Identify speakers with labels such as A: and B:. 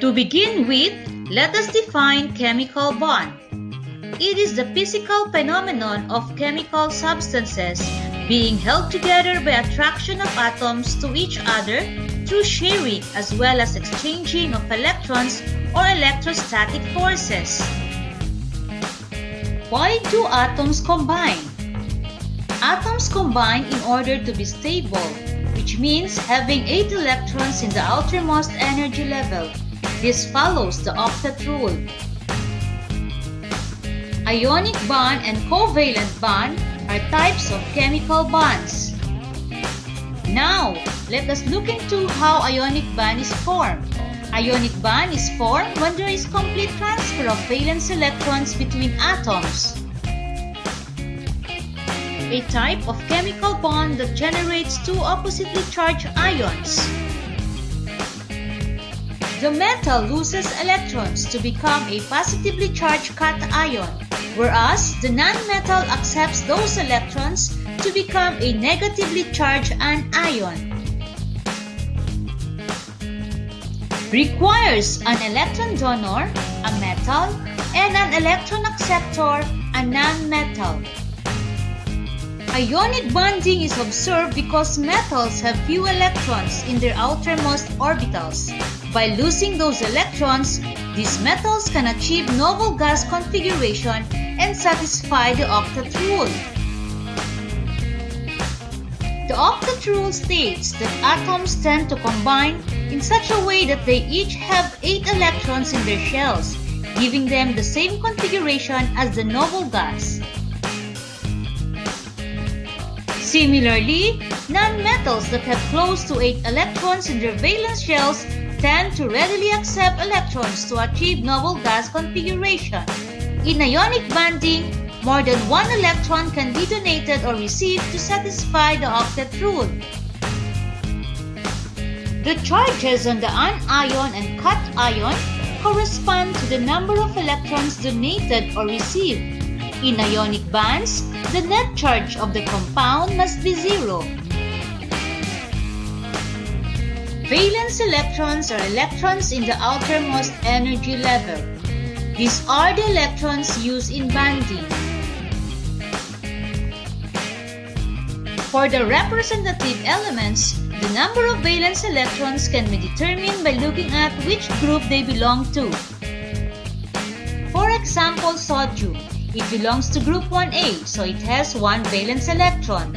A: To begin with, let us define chemical bond. It is the physical phenomenon of chemical substances being held together by attraction of atoms to each other through sharing as well as exchanging of electrons or electrostatic forces. Why do atoms combine? Atoms combine in order to be stable, which means having 8 electrons in the outermost energy level. This follows the octet rule. Ionic bond and covalent bond are types of chemical bonds. Now, let us look into how ionic bond is formed. Ionic bond is formed when there is complete transfer of valence electrons between atoms. A type of chemical bond that generates two oppositely charged ions. The metal loses electrons to become a positively charged cation, whereas the non-metal accepts those electrons to become a negatively charged anion. Requires an electron donor, a metal, and an electron acceptor, a non-metal. Ionic bonding is observed because metals have few electrons in their outermost orbitals. By losing those electrons, these metals can achieve noble gas configuration and satisfy the octet rule. The octet rule states that atoms tend to combine in such a way that they each have 8 electrons in their shells, giving them the same configuration as the noble gas. Similarly, nonmetals that have close to 8 electrons in their valence shells tend to readily accept electrons to achieve noble gas configuration. In ionic bonding, more than one electron can be donated or received to satisfy the octet rule. The charges on the anion and cation correspond to the number of electrons donated or received. In ionic bonds, the net charge of the compound must be 0. Valence electrons are electrons in the outermost energy level. These are the electrons used in bonding. For the representative elements, the number of valence electrons can be determined by looking at which group they belong to. For example, sodium. It belongs to group 1A, so it has 1 valence electron.